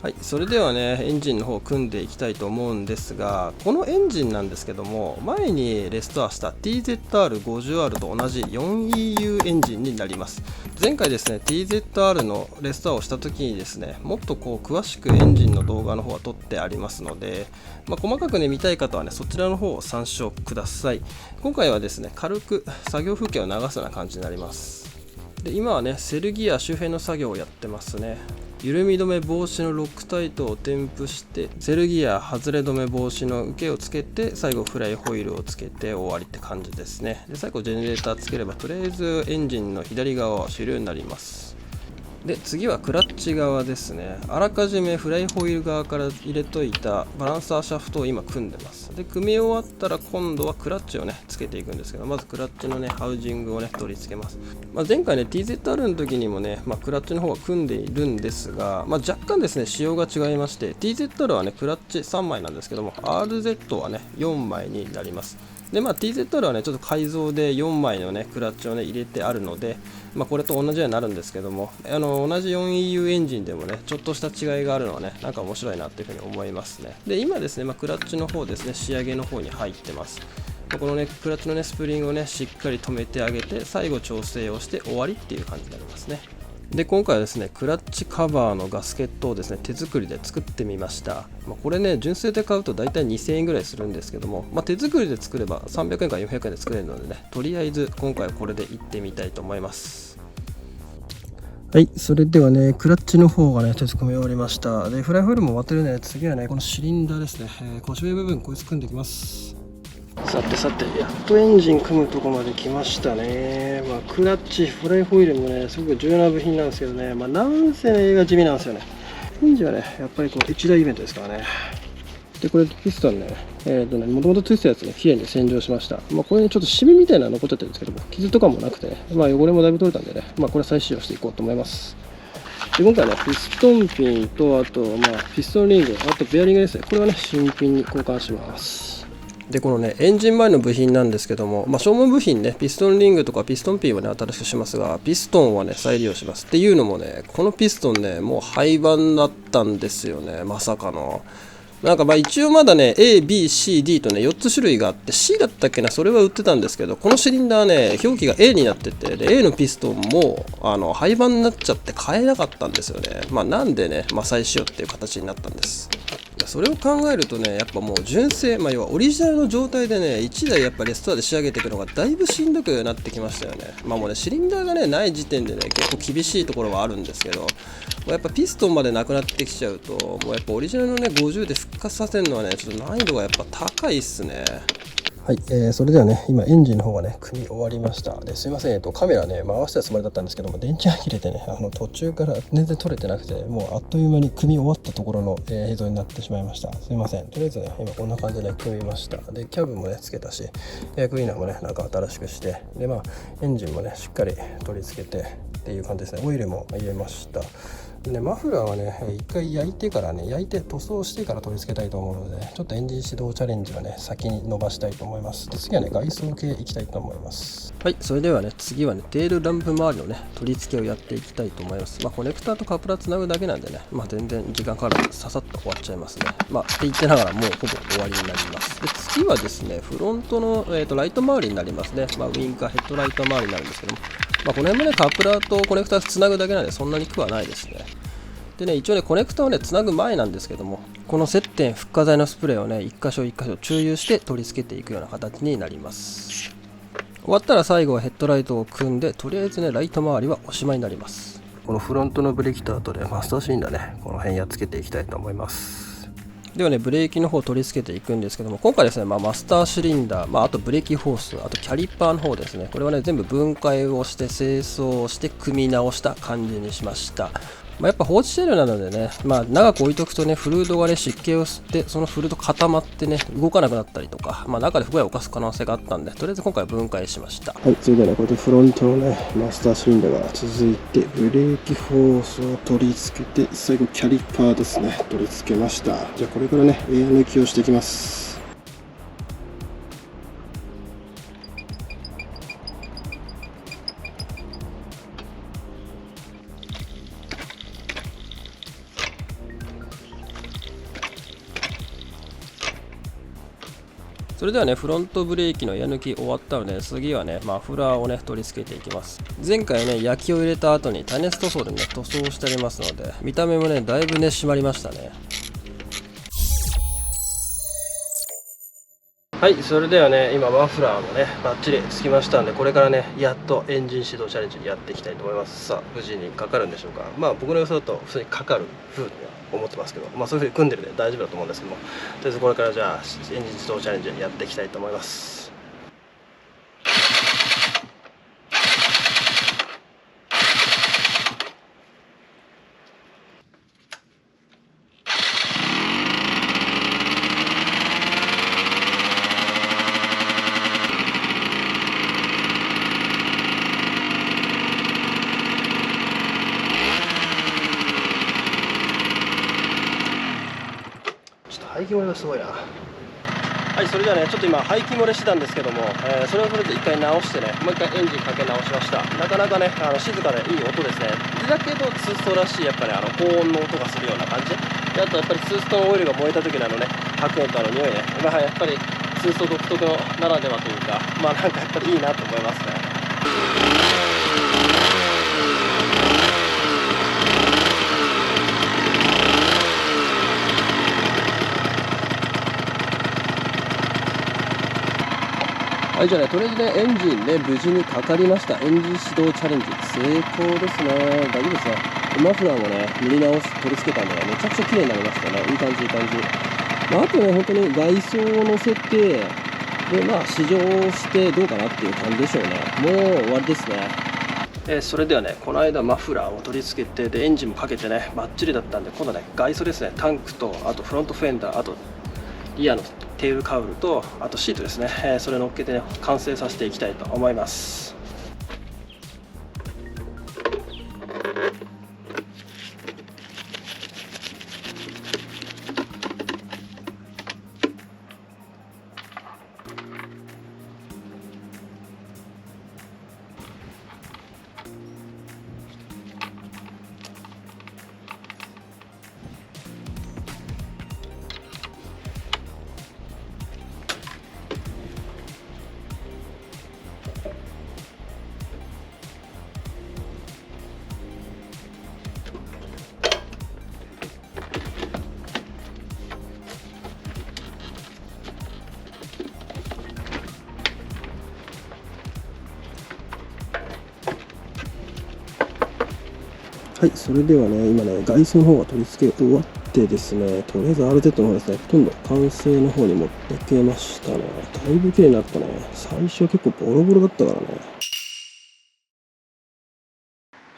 はい、それではねエンジンの方を組んでいきたいと思うんですが、このエンジンなんですけども、前にレストアした TZR50R と同じ 4EU エンジンになります。前回ですね TZR のレストアをした時にですね、もっと詳しくエンジンの動画の方は撮ってありますので、細かくね見たい方はねそちらの方を参照ください。今回はですね軽く作業風景を流すような感じになります。で今はねセルギア周辺の作業をやってますね。緩み止め防止のロックタイトを添付して、セルギア外れ止め防止の受けをつけて、最後フライホイールをつけて終わりって感じですね。で最後ジェネレーターつければとりあえずエンジンの左側は終了になります。で次はクラッチ側ですね。あらかじめフライホイール側から入れといたバランサーシャフトを今組んでます。で組み終わったら今度はクラッチをねつけていくんですけど、まずクラッチのねハウジングをね取り付けます。前回ね TZR の時にもね、クラッチの方は組んでいるんですが、若干ですね仕様が違いまして、 TZR はねクラッチ3枚なんですけども、 RZ はね4枚になります。でTZR はねちょっと改造で4枚のねクラッチをね入れてあるので、これと同じようになるんですけども、同じ 4EU エンジンでもねちょっとした違いがあるのはねなんか面白いなっていうふうに思いますね。で今ですね、クラッチの方ですね仕上げの方に入ってます。このねクラッチのねスプリングをねしっかり止めてあげて、最後調整をして終わりっていう感じになりますね。で今回はですねクラッチカバーのガスケットをですね手作りで作ってみました。これね純正で買うと大体2000円ぐらいするんですけども、手作りで作れば300円から400円で作れるのでね、とりあえず今回はこれでいってみたいと思います。はい、それではねクラッチの方がね手組み終わりました。でフライホイールも終わってるね。次はねこのシリンダーですね、腰上部分こいつ組んでいきます。さてやっとエンジン組むとこまで来ましたね。クラッチフライホイールもねすごく重要な部品なんですけどね、なんせねが地味なんですよね。エンジンはねやっぱり一大イベントですからね。でこれピストンねもともとついてたやつねきれいに洗浄しました。これねちょっとシミみたいなの残っちゃってるんですけども、傷とかもなくてね、汚れもだいぶ取れたんでね、これ再使用していこうと思います。で今回ねピストンピンと、あとピストンリング、あとベアリングですね、これはね新品に交換します。でこのねエンジン周りの部品なんですけども、消耗部品ねピストンリングとかピストンピンはね新しくしますが、ピストンはね再利用します。っていうのもね、このピストンねもう廃盤だったんですよね、まさかの。一応まだね A、B、C、D とね4つ種類があって、 C だったっけな、それは売ってたんですけど、このシリンダーね表記が A になってて、で A のピストンも廃盤になっちゃって買えなかったんですよね。なんでね再使用っていう形になったんです。それを考えるとねやっぱもう純正、要はオリジナルの状態でね1台やっぱレストアで仕上げていくのがだいぶしんどくなってきましたよね。もうねシリンダーがねない時点でね結構厳しいところはあるんですけど、やっぱピストンまでなくなってきちゃうと、もうやっぱオリジナルのね50で復活させるのはねちょっと難易度がやっぱ高いっすね。はい、それではね今エンジンの方がね組み終わりました。ですいません、カメラね回したつもりだったんですけども、電池が切れてね途中から全然撮れてなくて、もうあっという間に組み終わったところの、映像になってしまいました。すいません。とりあえずね今こんな感じで組みました。でキャブもねつけたし、エアクリーナーもねなんか新しくして、でエンジンもねしっかり取り付けてっていう感じですね。オイルも入れました。でマフラーはね一回焼いて塗装してから取り付けたいと思うので、ちょっとエンジン始動チャレンジはね先に伸ばしたいと思います。で次はね外装系いきたいと思います。はい、それではね次はねテールランプ周りのね取り付けをやっていきたいと思います。コネクタとカプラつなぐだけなんでね、全然時間かからずささっと終わっちゃいますね。って言ってながらもうほぼ終わりになります。で次はですねフロントの、ライト周りになりますね。ウインカーヘッドライト周りになるんですけども、この辺もねカプラとコネクタつなぐだけなんでそんなに苦はないですね。でね、一応ねコネクタをねつなぐ前なんですけども、この接点フッ化剤のスプレーをね一箇所一箇所注油して取り付けていくような形になります。終わったら最後はヘッドライトを組んで、とりあえずねライト周りはおしまいになります。このフロントのブレーキと後でマスターシリンダーねこの辺やっつけていきたいと思います。ではねブレーキの方を取り付けていくんですけども、今回ですね、マスターシリンダー、あとブレーキホース、あとキャリパーの方ですね、これはね全部分解をして清掃をして組み直した感じにしました。やっぱ放置車両なのでね、長く置いとくとねフルードがね湿気を吸って、そのフルード固まってね動かなくなったりとか、中で不具合を犯す可能性があったんで、とりあえず今回は分解しました。はい、それではねこれでフロントのねマスターシリンダーが続いて、ブレーキホースを取り付けて、最後キャリパーですね取り付けました。じゃあこれからねエア抜きをしていきます。それではねフロントブレーキのエア抜き終わったので、次はねマフラーをね取り付けていきます。前回ね焼きを入れた後に耐熱塗装でね塗装してありますので、見た目もねだいぶね締まりましたね。はい、それではね今マフラーもねバッチリつきましたんで、これからねやっとエンジン始動チャレンジやっていきたいと思います。さあ無事にかかるんでしょうか。僕の予想だと普通にかかる風には思ってますけど、そういう風に組んでるんで大丈夫だと思うんですけども、とりあえずこれからじゃあエンジン始動チャレンジやっていきたいと思います。排気漏れがすごいな。はい、それではねちょっと今排気漏れしてたんですけども、それをとりあえず一回直してね、もう一回エンジンかけ直しました。なかなかね静かでいい音ですね。だけどツーストらしいやっぱり高温の音がするような感じで、あとやっぱりツーストのオイルが燃えた時のね白煙と匂いね、やっぱりツースト独特のならではというか、なんかやっぱりいいなと思いますね。はい、じゃあね、とりあえずね、エンジンね、無事にかかりました。エンジン始動チャレンジ、成功ですね。大丈夫ですね。マフラーもね、塗り直し、取り付けたんでね、めちゃくちゃ綺麗になりましたね。いい感じ、いい感じ。あとね、本当に外装を乗せて、で、試乗してどうかなっていう感じでしょうね。もう終わりですね。それではね、この間マフラーを取り付けて、で、エンジンもかけてね、バッチリだったんで、今度はね、外装ですね、タンクと、あとフロントフェンダー、あとリアのテールカウルと、あとシートですね、それ乗っけてね完成させていきたいと思います。はい、それではね、今ね、外装の方が取り付け終わってですね、とりあえず RZ の方ですね、ほとんど完成の方に持ってけましたね。だいぶ綺麗になったね。最初は結構ボロボロだったからね。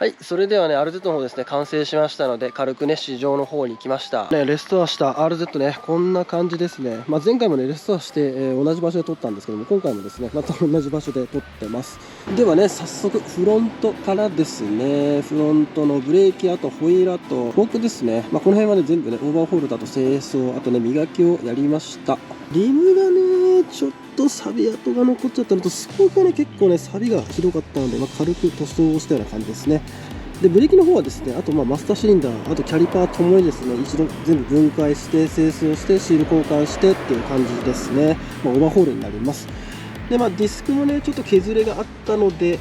はい、それではね、RZ の方ですね、完成しましたので、軽くね、試乗の方に来ました。ね、レストアした RZ ね、こんな感じですね。前回もね、レストアして、同じ場所で撮ったんですけども、今回もですね、また同じ場所で撮ってます。ではね、早速、フロントからですね、フロントのブレーキ、あとホイール、あとフォークですね。この辺はね、全部ね、オーバーホールだと清掃、あとね、磨きをやりました。リムがね、ちょっと錆び跡が残っちゃったのと、スポークがね、結構ね、錆びがひどかったので、軽く塗装をしたような感じですね。でブレーキの方はですね、あとマスターシリンダー、あとキャリパーともにですね、一度全部分解して清掃してシール交換してっていう感じですね。オーバーホールになります。でディスクもねちょっと削れがあったので、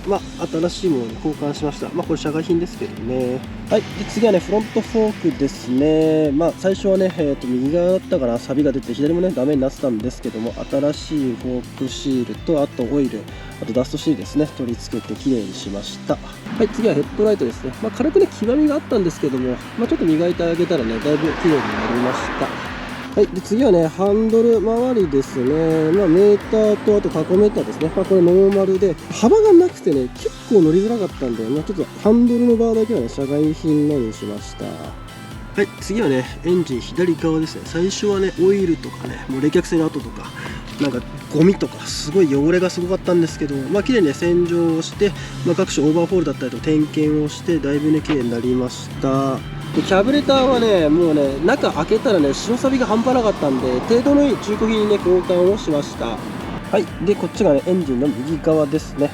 新しいものに交換しました。これ社外品ですけどね。はい、で次はねフロントフォークですね。最初はね、右側だったから錆びが出て、左もねダメになってたんですけども、新しいフォークシールと、あとオイル、あとダストシールですね、取り付けてきれいにしました。はい、次はヘッドライトですね。軽くね黄ばみがあったんですけども、ちょっと磨いてあげたらねだいぶきれいになりました。はい、で次はねハンドル周りですね。メーターとあとタコメーターですね。これノーマルで幅がなくてね結構乗りづらかったんで、ちょっとハンドルのバーだけはね社外品のにしました。はい、次はねエンジン左側ですね。最初はねオイルとかね、もう冷却性の跡とかゴミとかすごい汚れがすごかったんですけど、綺麗にね洗浄をして、各種オーバーホールだったりと点検をしてだいぶね綺麗になりました。でキャブレターはねもうね中開けたらね白錆が半端なかったんで、程度のいい中古品にね交換をしました。はい、でこっちがねエンジンの右側ですね。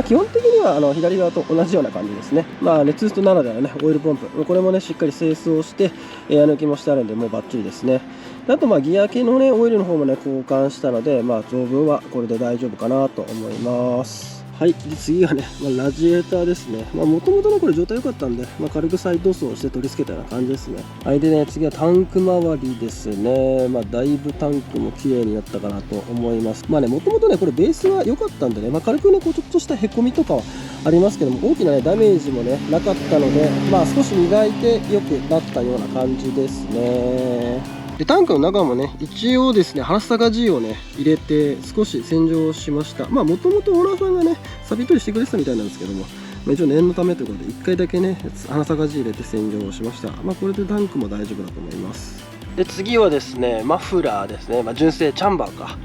基本的には左側と同じような感じですね。レツーストならではのねオイルポンプ、これもねしっかり清掃してエア抜きもしてあるんでもうバッチリですね。あとギア系のねオイルの方もね交換したので、増分はこれで大丈夫かなと思います。はい、で次がね、ラジエーターですね。もともとのこれ状態良かったんで、軽く再塗装して取り付けたような感じですね。はい、でね次はタンク周りですね。だいぶタンクも綺麗になったかなと思います。もともとねこれベースは良かったんでね、軽くねこうちょっとしたへこみとかはありますけども、大きなねダメージもねなかったので、少し磨いて良くなったような感じですね。でタンクの中もね一応ですねハラスタカ G をね入れて少し洗浄しました。もともとオーナーさんがね錆び取りしてくれてたみたいなんですけども、一応念のためということで1回だけねハラスタカ G 入れて洗浄をしました。これでタンクも大丈夫だと思います。で次はですねマフラーですね。純正チャンバーか。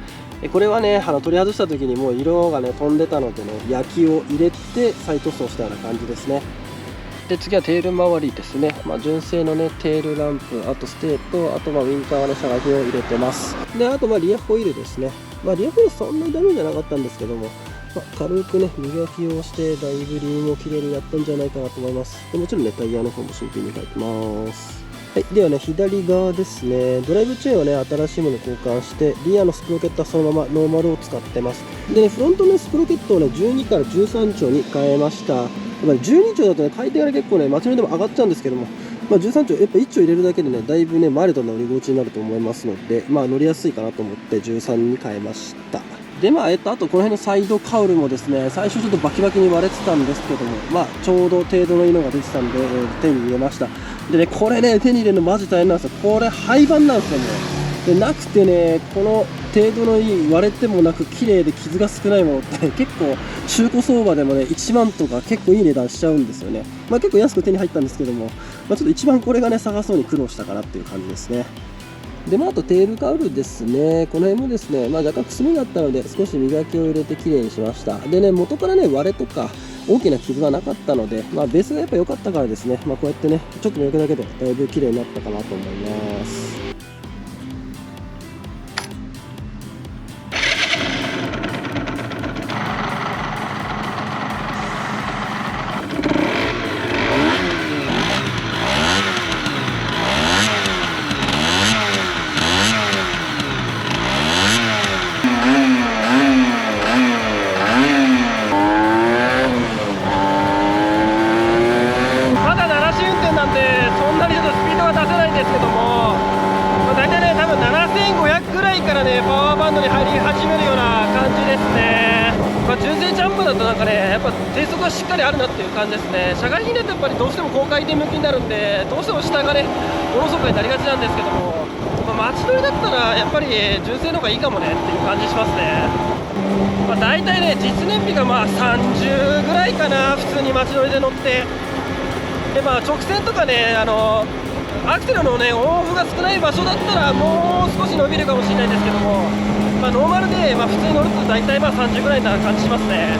これはね取り外した時にもう色がね飛んでたのでね焼きを入れて再塗装したような感じですね。で次はテール周りですね。純正のねテールランプ、あとステーと、あとウインカーはね社外品を入れてます。であとリアホイールですね。リアホイールそんなにダメじゃなかったんですけども、軽くね磨きをしてだいぶリムも綺麗にやったんじゃないかなと思います。でもちろんねタイヤの方も新品に変えてます。はい、ではね左側ですね。ドライブチェーンをね新しいものに交換して、リアのスプロケットはそのままノーマルを使ってます。でねフロントのスプロケットをね12から13丁に変えました。12丁だとね回転がね結構ね街乗りでも上がっちゃうんですけども、13丁やっぱ1丁入れるだけでねだいぶねマイルドな乗り心地になると思いますので、乗りやすいかなと思って13に変えました。であとこの辺のサイドカウルもですね最初ちょっとバキバキに割れてたんですけども、ちょうど程度のいいのが出てたんで、手に入れました。でねこれね手に入れるのマジ大変なんですよ。これ廃盤なんですよね。でなくてねこの程度のいい割れてもなく綺麗で傷が少ないものって結構中古相場でもね1万とか結構いい値段しちゃうんですよね。結構安く手に入ったんですけども、ちょっと一番これがね探そうに苦労したかなっていう感じですね。であとテールカウルですね。この辺もですね、若干くすみがあったので少し磨きを入れてきれいにしました。でね元からね割れとか大きな傷はなかったので、ベースがやっぱ良かったからですね、こうやってねちょっと磨くだけでだいぶ綺麗になったかなと思います。純正ジャンプだとやっぱ低速がしっかりあるなっていう感じですね。社外品だとやっぱりどうしても高回転向きになるんで、どうしても下がねおろそかになりがちなんですけども、街乗りだったらやっぱり純正の方がいいかもねっていう感じしますね。大体ね実燃費が30ぐらいかな、普通に街乗りで乗って。で直線とかねアクセルのねオンオフが少ない場所だったらもう少し伸びるかもしれないんですけども、ノーマルで、普通に乗ると大体30ぐらいな感じしますね。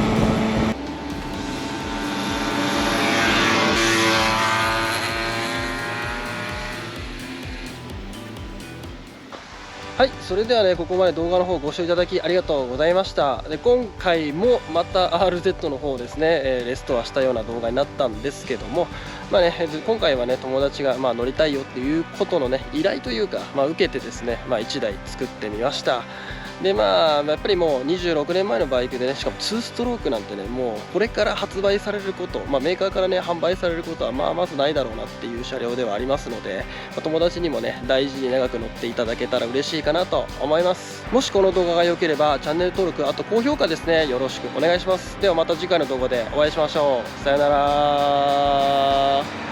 はい、それではね、ここまで動画の方ご視聴いただきありがとうございました。で、今回もまた RZ の方ですね、レストアしたような動画になったんですけども、今回はね、友達が乗りたいよっていうことのね、依頼というか、受けてですね、1台作ってみました。でやっぱりもう26年前のバイクでね、しかも2ストロークなんてね、もうこれから発売されること、メーカーからね販売されることはまずないだろうなっていう車両ではありますので、友達にもね大事に長く乗っていただけたら嬉しいかなと思います。もしこの動画が良ければチャンネル登録、あと高評価ですね、よろしくお願いします。ではまた次回の動画でお会いしましょう。さよなら。